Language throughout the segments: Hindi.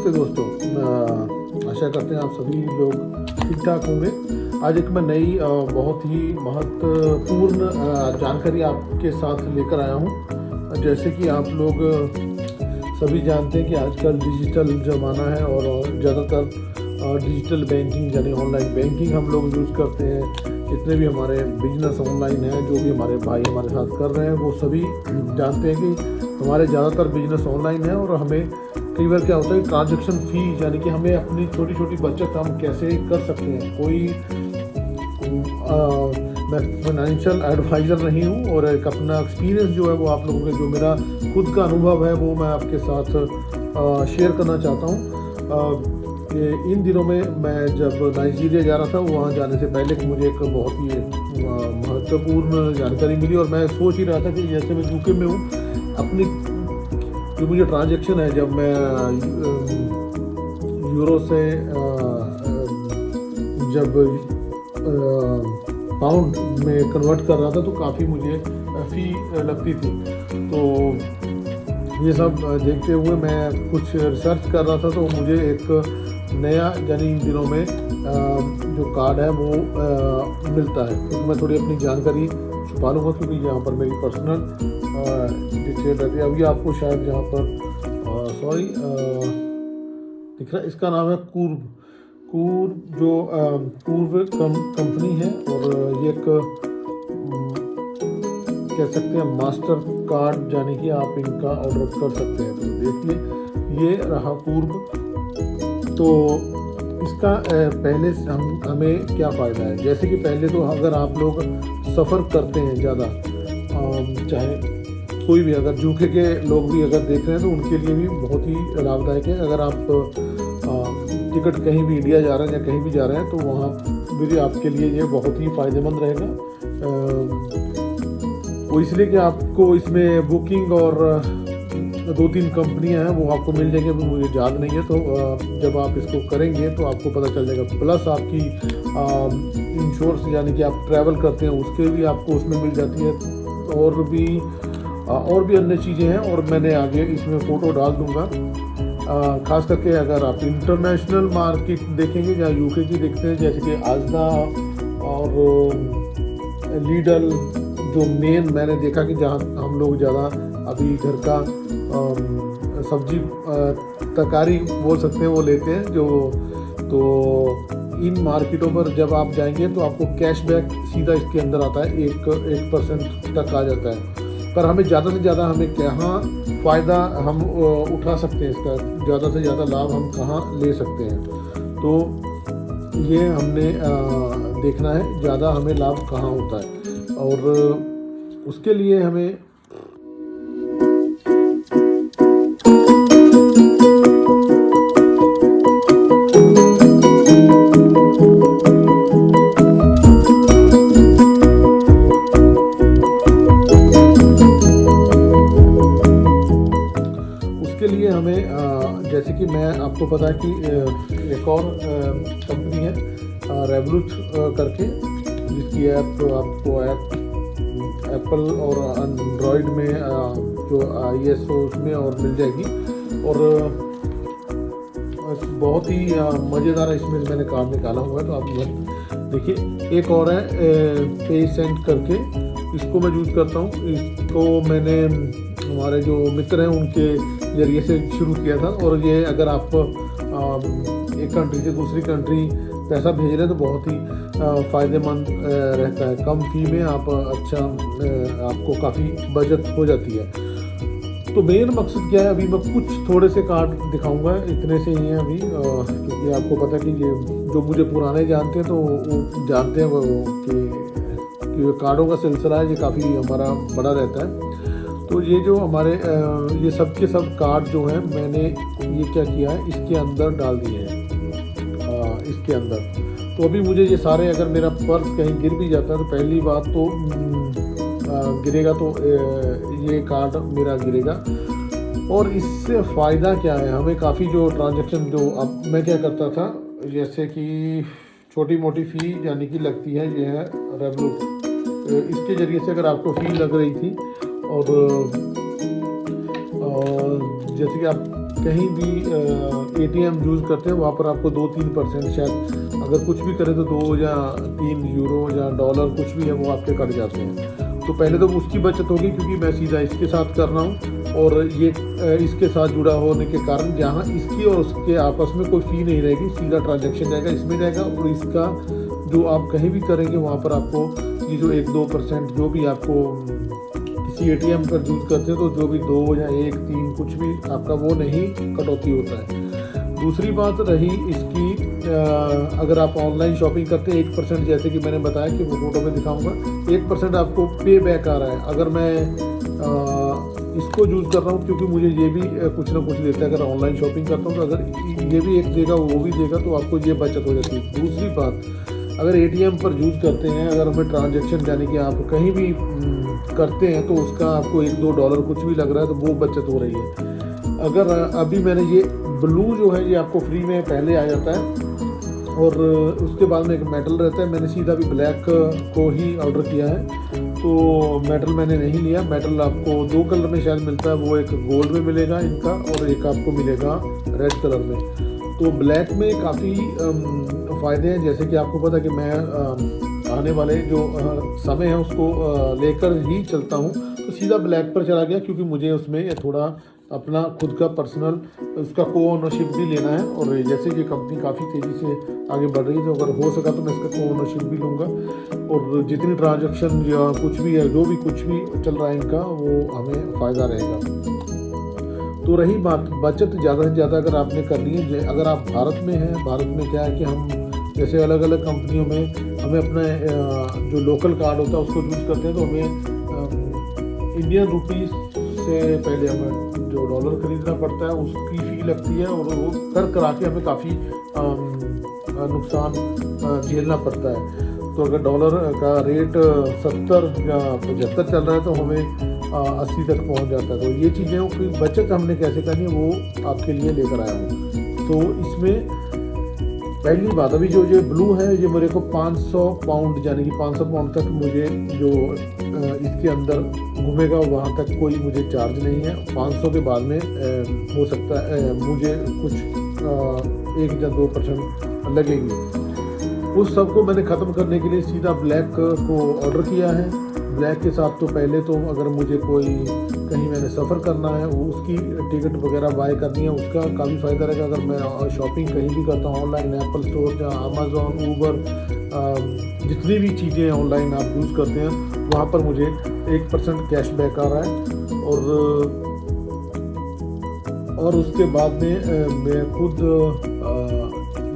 नमस्ते दोस्तों। आशा करते हैं आप सभी लोग ठीक ठाक होंगे। आज एक मैं नई बहुत ही महत्वपूर्ण जानकारी आपके साथ लेकर आया हूँ। जैसे कि आप लोग सभी जानते हैं कि आजकल डिजिटल ज़माना है और ज़्यादातर डिजिटल बैंकिंग यानी ऑनलाइन बैंकिंग हम लोग यूज़ करते हैं। जितने भी हमारे बिजनेस ऑनलाइन हैं, जो भी हमारे भाई हमारे साथ कर रहे हैं, वो सभी जानते हैं कि हमारे ज़्यादातर बिजनेस ऑनलाइन है। और हमें कई बार क्या होता है, ट्रांजैक्शन फीस यानी कि हमें अपनी छोटी छोटी बचत हम कैसे कर सकते हैं। कोई मैं फाइनेंशियल एडवाइज़र नहीं हूँ और एक अपना एक्सपीरियंस जो है वो आप लोगों के, जो मेरा खुद का अनुभव है वो मैं आपके साथ शेयर करना चाहता हूँ। इन दिनों में मैं जब नाइजीरिया जा रहा था, वहाँ जाने से पहले मुझे एक बहुत ही महत्वपूर्ण जानकारी मिली और मैं सोच ही रहा था कि जैसे मैं यूके में हूँ, अपनी जो मुझे ट्रांजैक्शन है, जब मैं यूरो से जब पाउंड में कन्वर्ट कर रहा था तो काफ़ी मुझे फ़ी लगती थी। तो ये सब देखते हुए मैं कुछ रिसर्च कर रहा था, तो मुझे एक नया यानी इन दिनों में जो कार्ड है वो मिलता है। तो मैं थोड़ी अपनी जानकारी छुपा लूँगा क्योंकि यहाँ पर मेरी पर्सनल डिटेल रहती है। अभी आपको शायद यहाँ पर दिख रहा है, इसका नाम है कूर्ब जो कूर्ब कंपनी है और ये एक कह सकते हैं मास्टर कार्ड, यानी कि आप इनका ऑर्डर कर सकते हैं। तो देखिए ये रहा कूर्ब। तो इसका पहले हमें क्या फ़ायदा है, जैसे कि पहले तो अगर आप लोग सफ़र करते हैं ज़्यादा, चाहे कोई भी, अगर यूके के लोग भी अगर देख रहे हैं तो उनके लिए भी बहुत ही लाभदायक है। अगर आप टिकट कहीं भी इंडिया जा रहे हैं या कहीं भी जा रहे हैं तो वहाँ भी आपके लिए ये बहुत ही फ़ायदेमंद रहेगा। वो इसलिए कि आपको इसमें बुकिंग और 2-3 कंपनियां हैं वो आपको मिल जाएंगे, मुझे याद नहीं है। तो जब आप इसको करेंगे तो आपको पता चल जाएगा। प्लस आपकी इंश्योरेंस यानी कि आप ट्रैवल करते हैं उसके भी आपको उसमें मिल जाती है, और भी अन्य चीज़ें हैं। और मैंने आगे इसमें फ़ोटो डाल दूँगा। ख़ास करके अगर आप इंटरनेशनल मार्केट देखेंगे या यूके की देखते हैं, जैसे कि आजदा और लीडल, जो मेन मैंने देखा कि जहाँ हम लोग ज़्यादा अभी घर का सब्जी तरकारी बोल सकते हैं वो लेते हैं जो। तो इन मार्केटों पर जब आप जाएंगे तो आपको कैशबैक सीधा इसके अंदर आता है, 1% तक आ जाता है। पर हमें ज़्यादा से ज़्यादा हमें कहाँ फ़ायदा हम उठा सकते हैं, इसका ज़्यादा से ज़्यादा लाभ हम कहाँ ले सकते हैं, तो ये हमने देखना है ज़्यादा हमें लाभ कहाँ होता है। और उसके लिए हमें जैसे कि मैं आपको पता है कि एक और कंपनी है रेवलूट करके, जिसकी ऐप आपको एप्पल और एंड्रॉयड में जो iOS उसमें और मिल जाएगी। और बहुत ही मज़ेदार है, इसमें मैंने कार्ड निकाला हुआ है तो आप देखिए। एक और है पेसेंट करके, इसको मैं यूज़ करता हूँ। इसको मैंने हमारे जो मित्र हैं उनके जरिए से शुरू किया था। और ये अगर आप एक कंट्री से दूसरी कंट्री पैसा भेज रहे हैं तो बहुत ही फ़ायदेमंद रहता है। कम फी में आप आपको काफ़ी बचत हो जाती है। तो मेन मकसद क्या है, अभी मैं कुछ थोड़े से कार्ड दिखाऊंगा, इतने से ही हैं अभी, क्योंकि आपको पता है कि ये जो मुझे पुराने जानते हैं तो वो जानते हैं कि कार्डों का सिलसिला है, ये काफ़ी हमारा बड़ा रहता है। तो ये जो हमारे ये सब के सब कार्ड जो हैं, मैंने ये क्या किया है, इसके अंदर डाल दिए हैं इसके अंदर। तो अभी मुझे ये सारे, अगर मेरा पर्स कहीं गिर भी जाता है तो पहली बात तो गिरेगा तो ये कार्ड मेरा गिरेगा। और इससे फ़ायदा क्या है हमें, काफ़ी जो ट्रांजैक्शन जो अब मैं क्या करता था, जैसे कि छोटी मोटी फ़ी यानी कि लगती है, ये है रेवलूट, इसके ज़रिए से अगर आपको फ़ी लग रही थी और जैसे कि आप कहीं भी एटीएम यूज़ करते हैं वहाँ पर आपको 2-3% शायद अगर कुछ भी करें तो 2 या 3 यूरो या डॉलर कुछ भी है वो आपके कट जाते हैं। तो पहले तो उसकी बचत होगी क्योंकि मैं सीधा इसके साथ कर रहा हूँ और ये इसके साथ जुड़ा होने के कारण जहाँ इसकी और उसके आपस में कोई फ़ी नहीं रहेगी, सीधा ट्रांजैक्शन जाएगा इसमें जाएगा और इसका जो आप कहीं भी करेंगे वहाँ पर आपको ये जो 1-2% जो भी आपको किसी एटीएम पर यूज़ करते हैं तो जो भी 2 या 1-3 कुछ भी आपका वो नहीं कटौती होता है। दूसरी बात रही इसकी, अगर आप ऑनलाइन शॉपिंग करते हैं 1% जैसे कि मैंने बताया कि वो फोटो में दिखाऊंगा 1% आपको पे बैक आ रहा है। अगर मैं इसको यूज़ कर रहा हूँ क्योंकि मुझे ये भी कुछ ना कुछ देता है, अगर ऑनलाइन शॉपिंग करता हूँ तो अगर ये भी एक देगा वो भी देगा तो आपको ये बचत हो जाती है। दूसरी बात, अगर एटीएम पर यूज़ करते हैं, अगर हमें ट्रांजैक्शन यानी कि आप कहीं भी करते हैं तो उसका आपको 1-2 डॉलर कुछ भी लग रहा है तो वो बचत हो रही है। अगर अभी मैंने ये ब्लू जो है ये आपको फ्री में पहले आ जाता है और उसके बाद में एक मेटल रहता है, मैंने सीधा भी ब्लैक को ही ऑर्डर किया है तो मेटल मैंने नहीं लिया। मेटल आपको 2 कलर में शायद मिलता है, वो एक गोल्ड में मिलेगा इनका और एक आपको मिलेगा रेड कलर में। तो ब्लैक में काफ़ी फ़ायदे हैं, जैसे कि आपको पता है कि मैं आने वाले जो समय है उसको लेकर ही चलता हूँ तो सीधा ब्लैक पर चला गया क्योंकि मुझे उसमें थोड़ा अपना खुद का पर्सनल उसका को ओनरशिप भी लेना है और जैसे कि कंपनी काफ़ी तेज़ी से आगे बढ़ रही है तो अगर हो सका तो मैं इसका को ओनरशिप भी लूँगा और जितनी ट्रांजैक्शन या कुछ भी है जो भी कुछ भी चल रहा है इनका वो हमें फ़ायदा रहेगा। तो रही बात बचत ज़्यादा से ज़्यादा अगर आपने करनी है, अगर आप भारत में हैं, भारत में क्या है कि हम जैसे अलग अलग कंपनियों में हमें अपना जो लोकल कार्ड होता है उसको यूज़ करते हैं तो हमें इंडियन रुपीज़ से पहले हमें जो डॉलर खरीदना पड़ता है उसकी फ़ी लगती है और वो करा के हमें काफ़ी नुकसान झेलना पड़ता है। तो अगर डॉलर का रेट 70 या 75 चल रहा है तो हमें 80 तक पहुंच जाता है। तो ये चीज़ें की बचत हमने कैसे करनी है वो आपके लिए लेकर आया हूँ। तो इसमें पहली बात, अभी जो ये ब्लू है ये मेरे को 500 पाउंड यानी कि 500 पाउंड तक मुझे जो इसके अंदर घूमेगा वहाँ तक कोई मुझे चार्ज नहीं है। 500 के बाद में हो सकता है मुझे कुछ 1 या 2% लगेगी। उस सब को मैंने ख़त्म करने के लिए सीधा ब्लैक को ऑर्डर किया है। ब्लैक के साथ तो पहले तो अगर मुझे कोई कहीं मैंने सफ़र करना है वो उसकी टिकट वगैरह बाय करनी है उसका काफ़ी फ़ायदा रहेगा। अगर मैं शॉपिंग कहीं भी करता हूँ ऑनलाइन, एप्पल स्टोर या अमेज़ॉन, ऊबर, जितनी भी चीज़ें ऑनलाइन आप यूज़ करते हैं वहाँ पर मुझे 1% कैशबैक आ रहा है। और उसके बाद में मैं खुद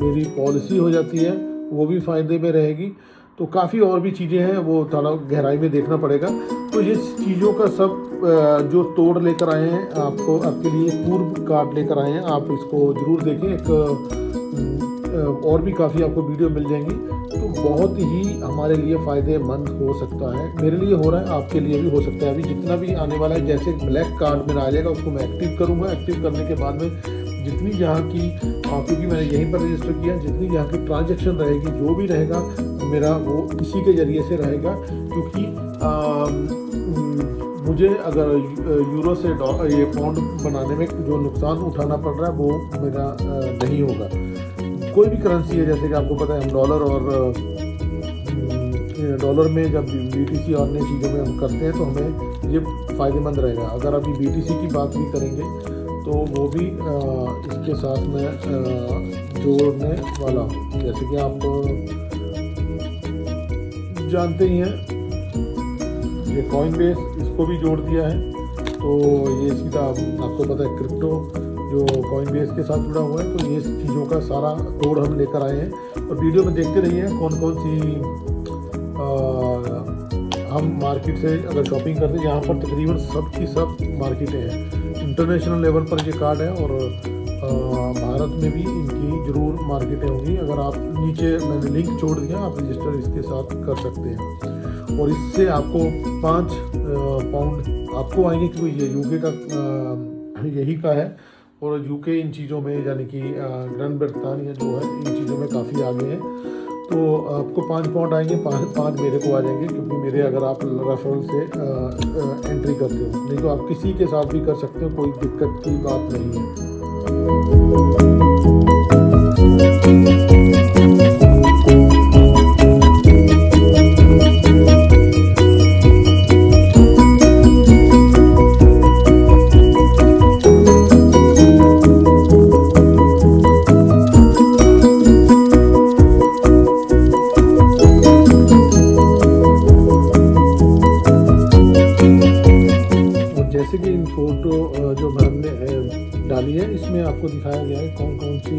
मेरी पॉलिसी हो जाती है वो भी फ़ायदे में रहेगी। तो काफ़ी और भी चीज़ें हैं वो थोड़ा गहराई में देखना पड़ेगा। तो ये चीज़ों का सब जो तोड़ लेकर आए हैं आपको आपके लिए पूर्व कार्ड लेकर आए हैं, आप इसको ज़रूर देखें। एक और भी काफ़ी आपको वीडियो मिल जाएंगी तो बहुत ही हमारे लिए फ़ायदेमंद हो सकता है। मेरे लिए हो रहा है, आपके लिए भी हो सकता है। अभी जितना भी आने वाला है जैसे ब्लैक कार्ड मेरा आ जाएगा उसको मैं एक्टिव करूँगा। एक्टिव करने के बाद में जितनी यहाँ की क्योंकि मैंने यहीं पर रजिस्टर किया, जितनी यहाँ की ट्रांजैक्शन रहेगी जो भी रहेगा मेरा वो इसी के ज़रिए से रहेगा। क्योंकि मुझे अगर यूरो से ये पाउंड बनाने में जो नुकसान उठाना पड़ रहा है वो मेरा नहीं होगा। कोई भी करेंसी है जैसे कि आपको पता है हम डॉलर में जब BTC और अन्य चीज़ों में हम करते हैं तो हमें ये फ़ायदेमंद रहेगा। अगर अभी BTC की बात भी करेंगे तो वो भी इसके साथ में जोड़ने वाला हूँ। जैसे कि आप जानते ही हैं ये कॉइनबेस, इसको भी जोड़ दिया है। तो ये सीधा आपको पता है क्रिप्टो जो कॉइनबेस के साथ जुड़ा हुआ है। तो ये चीज़ों का सारा तोड़ हम लेकर आए हैं और वीडियो में देखते रहिए कौन कौन सी हम मार्केट से अगर शॉपिंग करते हैं यहाँ पर तकरीबन सब की सब मार्केटें हैं। इंटरनेशनल लेवल पर ये कार्ड है और भारत में भी इनकी ज़रूर मार्केटें होंगी। अगर आप नीचे मैंने लिंक छोड़ दिया, आप रजिस्टर इसके साथ कर सकते हैं और इससे आपको 5 पाउंड आपको आएंगे क्योंकि ये यूके का यही का है और यूके इन चीज़ों में यानी कि ग्रैंड ब्रिटानिया जो है इन चीज़ों में काफ़ी आगे हैं। तो आपको 5 पाउंड आएंगे, 5 मेरे को आ जाएंगे क्योंकि मेरे अगर आप रेफरल से एंट्री करते हो, नहीं तो आप किसी के साथ भी कर सकते हो, कोई दिक्कत की बात नहीं है। जैसे कि इन फोटो जो हमने डाली है, इसमें आपको दिखाया गया है कौन कौन सी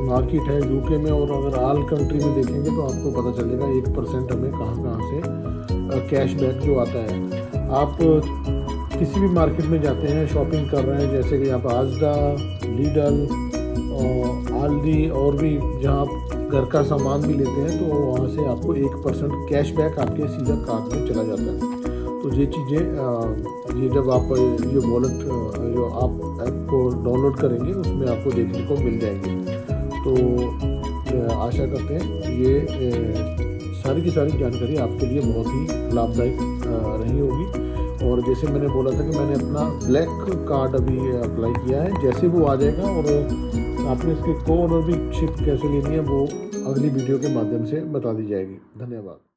मार्केट है यूके में, और अगर ऑल कंट्री में देखेंगे तो आपको पता चलेगा 1% हमें कहाँ कहाँ से कैशबैक जो आता है। आप किसी भी मार्केट में जाते हैं, शॉपिंग कर रहे हैं, जैसे कि आप आजदा, लीडल, आल्दी और भी जहाँ आप घर का सामान भी लेते हैं, तो वहाँ से आपको 1% कैशबैक आपके सीधा कार्ड में चला जाता है। तो ये चीज़ें ये जब आप ये वॉलेट जो आप ऐप को डाउनलोड करेंगे उसमें आपको देखने को मिल जाएंगे। तो आशा करते हैं ये सारी की सारी जानकारी आपके लिए बहुत ही लाभदायक रही होगी। और जैसे मैंने बोला था कि मैंने अपना ब्लैक कार्ड अभी अप्लाई किया है, जैसे वो आ जाएगा और आपने इसकी को ओनरशिप कैसे लेनी है वो अगली वीडियो के माध्यम से बता दी जाएगी। धन्यवाद।